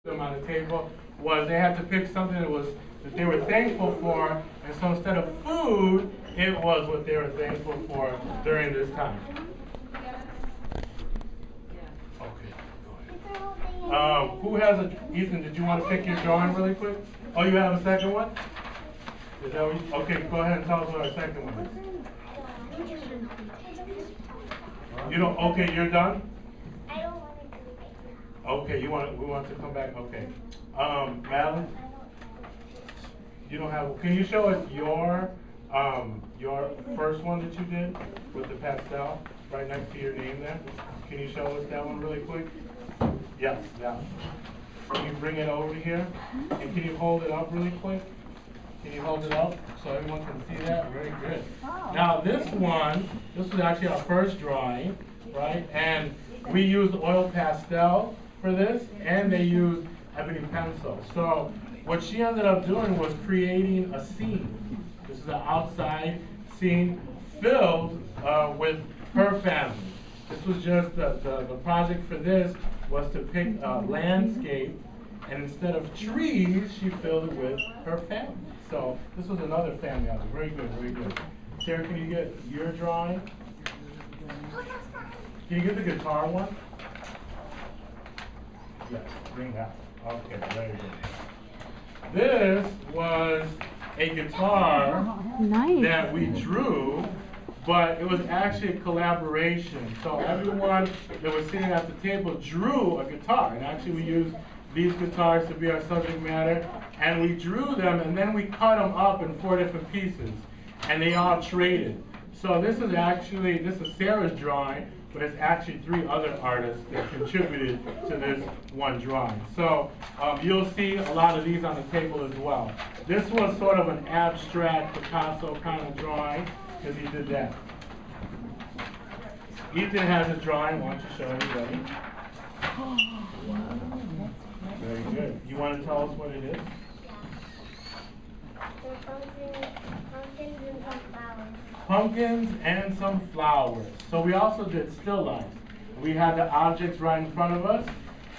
them on the table was they had to pick something that they were thankful for, and so instead of food, it was what they were thankful for during this time. Okay, go ahead. Who has a, Ethan, did you want to pick your drawing really quick? Oh, you have a second one? Is that what you, okay, go ahead and tell us what our second one is. You don't, okay, you're done? I don't want to do it now. Okay, we want to come back, okay. Madeline? You don't have, can you show us your first one that you did with the pastel right next to your name there? Can you show us that one really quick? Yes, that one. Can you bring it over here? And can you hold it up really quick? Can you hold it up so everyone can see that? Very good. Now this one, this was actually our first drawing, right? And we used oil pastel for this, and they used ebony pencil. So what she ended up doing was creating a scene. This is an outside scene filled with her family. This was just the project for this was to pick a landscape, and instead of trees, she filled it with her family. So this was another family album. Very good, very good. Sarah, can you get your drawing? Can you get the guitar one? Yes, bring that. Okay, very good. This was a guitar that we drew, but it was actually a collaboration. So everyone that was sitting at the table drew a guitar, and actually we used these guitars to be our subject matter, and we drew them, and then we cut them up in 4 different pieces, and they all traded. So this is Sarah's drawing, but it's actually 3 other artists that contributed to this one drawing. So you'll see a lot of these on the table as well. This was sort of an abstract Picasso kind of drawing, because he did that. Ethan has a drawing. Why don't you show everybody? Very good. You want to tell us what it is? Pumpkins and some flowers. Pumpkins and some flowers. So we also did still lifes. We had the objects right in front of us,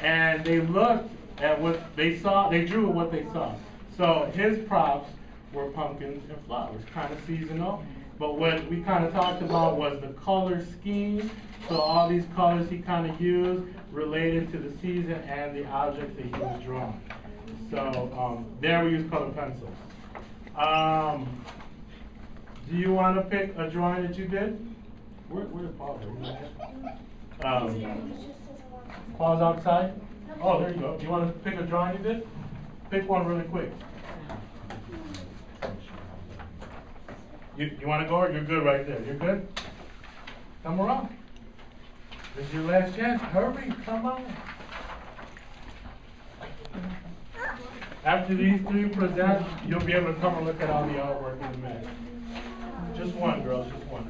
and they looked at what they saw. They drew what they saw. So his props were pumpkins and flowers, kind of seasonal. But what we kind of talked about was the color scheme. So all these colors he kind of used related to the season and the objects that he was drawing. So there we use color pencils. Do you want to pick a drawing that you did? Where's Paul? Paul's outside? Oh, there you go. Do you want to pick a drawing you did? Pick one really quick. You want to go, or you're good right there? You're good? Come around. This is your last chance. Hurry, come on. After these 3 present, you'll be able to come and look at all the artwork in a minute. Just one, girls, just one.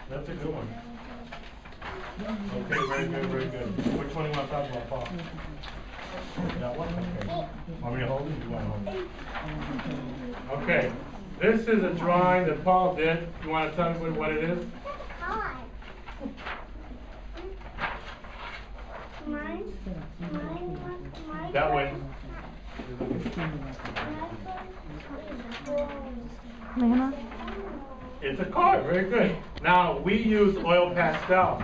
That's a good one. Okay, very good, very good. Which one do you want to talk about, Paul? That one? Okay. Want me to hold it? You want to hold it? Okay. This is a drawing that Paul did. You want to tell me what it is? That way. It's a card. Very good. Now, we use oil pastel.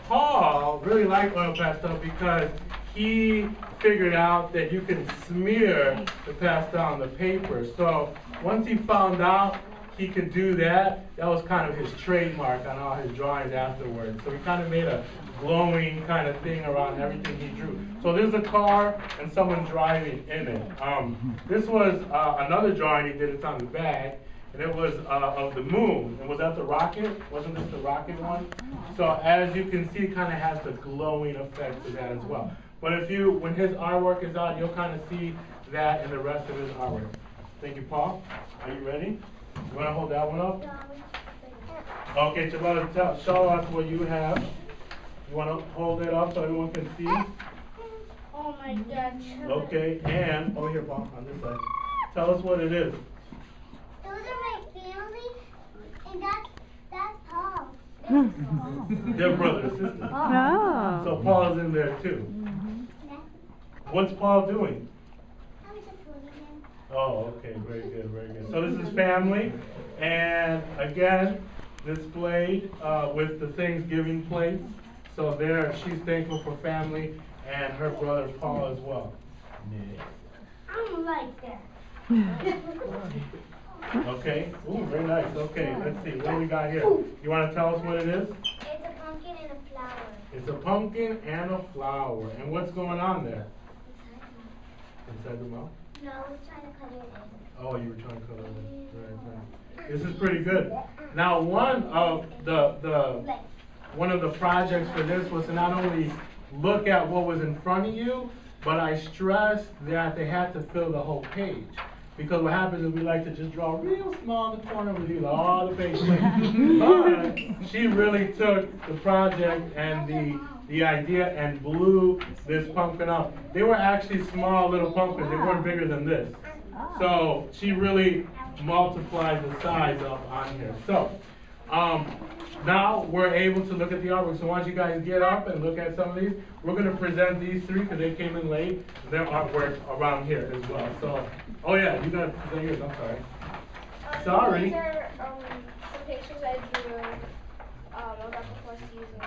Paul really liked oil pastel because he figured out that you can smear the pastel on the paper. So once he found out he could do that, that was kind of his trademark on all his drawings afterwards. So he kind of made a glowing kind of thing around everything he drew. So there's a car and someone driving in it. This was another drawing he did. It's on the bag. And it was of the moon. And was that the rocket? Wasn't this the rocket one? So as you can see, it kind of has the glowing effect to that as well. But when his artwork is out, you'll kind of see that in the rest of his artwork. Thank you, Paul. Are you ready? You want to hold that one up? Okay, Chabela, show us what you have. You want to hold it up so everyone can see? Oh my God. Okay, and over here, Paul, on this side. Tell us what it is. Those are my family, and that's Paul. They're brother and sister. Oh. So Paul's in there too. What's Paul doing? I was just holding him. Oh, okay, very good, very good. So this is family, and again, displayed with the Thanksgiving plates. So there, she's thankful for family and her brother Paul as well. I don't like that. Okay, ooh, very nice. Okay, let's see, what do we got here? You want to tell us what it is? It's a pumpkin and a flower. It's a pumpkin and a flower. And what's going on there? Inside the mouth? No, I was trying to cut it in. Oh, you were trying to color it. Right, right. This is pretty good. Now, one of the projects for this was to not only look at what was in front of you, but I stressed that they had to fill the whole page. Because what happens is we like to just draw real small in the corner with you, all the pages. But she really took the project and the idea and blew this pumpkin up. They were actually small little pumpkins. They weren't bigger than this. So she really multiplied the size up on here. So now we're able to look at the artwork. So why don't you guys get up and look at some of these. We're going to present these three because they came in late. Their artwork around here as well. So, oh yeah, you got to present yours. I'm sorry. Sorry. These are some pictures I drew about the 4 seasons.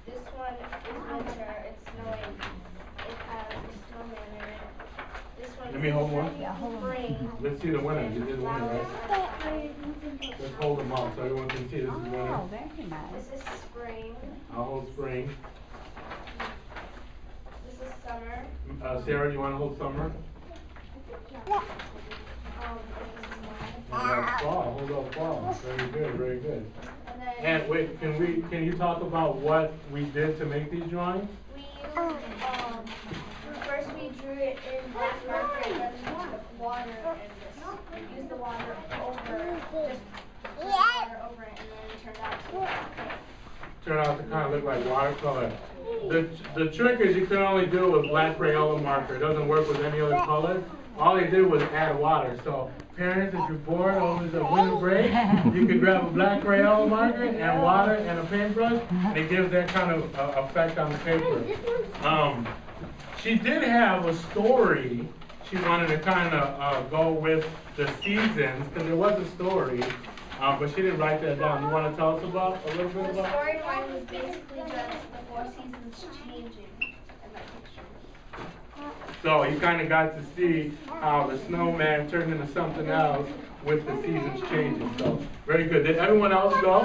This one is winter. It's snowing. It has a snowman in it. This one Let me hold one. spring. Let's see the winner. You did the winner, right? Let's hold them up so everyone can see. This is winner. Oh, very nice. This is spring. I'll hold spring. This is summer. Sarah, you want to hold summer? This is mine. And that's fall. Hold up fall. Very good, very good. And then And wait, can you talk about what we did to make these drawings? we used, first we drew it in black marker and then we took water and just used the water over it, just put water over it, and then it turned out to Turn out to kind of look like watercolor. The trick is you can only do it with black Crayola marker. It doesn't work with any other color. All they did was add water. So parents, if you're bored over the winter break, you can grab a black Crayola marker and water and a paintbrush, and it gives that kind of effect on the paper. She did have a story. She wanted to kind of go with the seasons, because there was a story, but she didn't write that down. You want to tell us about a little bit The about? storyline was basically just the 4 seasons changing in that picture. So you kind of got to see how the snowman turned into something else with the seasons changing. So very good. Did everyone else go?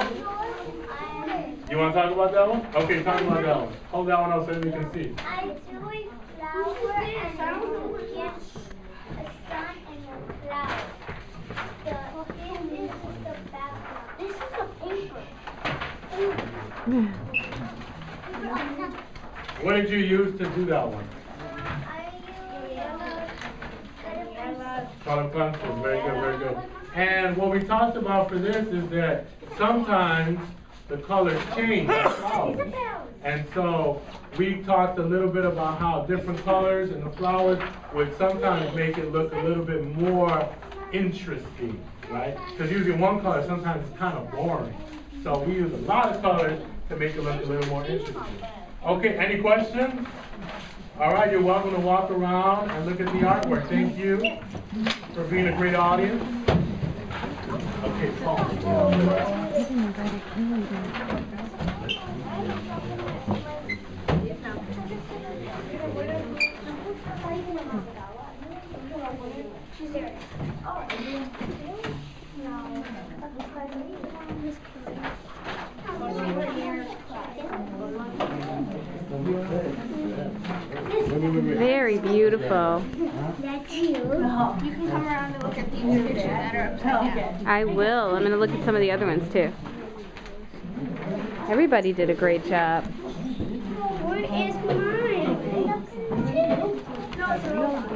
You want to talk about that one? Okay, talk about that one. Hold that one up so everyone can see. I drew a flower and a pumpkin, a sun and a cloud. This is the background. This is a paper. What did you use to do that one? I used Color pencils. Very good, very good. And what we talked about for this is that sometimes the colors change as flowers. And so we talked a little bit about how different colors and the flowers would sometimes make it look a little bit more interesting, right? Because using one color sometimes is kind of boring. So we use a lot of colors to make it look a little more interesting. Okay, any questions? All right, you're welcome to walk around and look at the artwork. Thank you for being a great audience. Okay, Paul. Very beautiful. That's you. You can come around and look at these pictures that are upside down. I will. I'm going to look at some of the other ones too. Everybody did a great job. What is mine? No, it's a robot.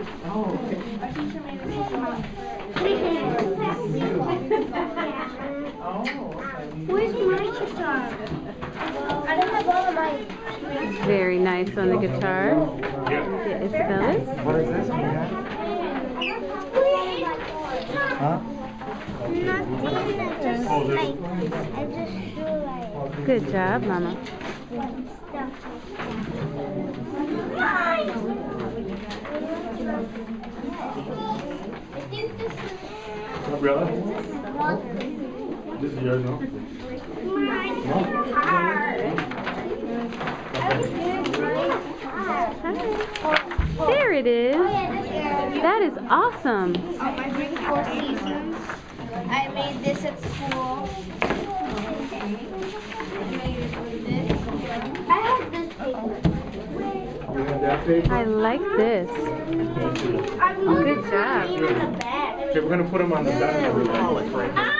Our teacher made Where's my guitar? I don't have all of mine. Very nice on the guitar. Yeah, Isabella's. What is this? Nothing, just like, I just feel like. Good job, Mama. I think this is Gabriella? This is yours, no? There it is. That is awesome. My Bring Four Seasons. I made this at school. I have this paper. You have that paper? I like this. Good job. Okay, we're going to put them on the back. Ah!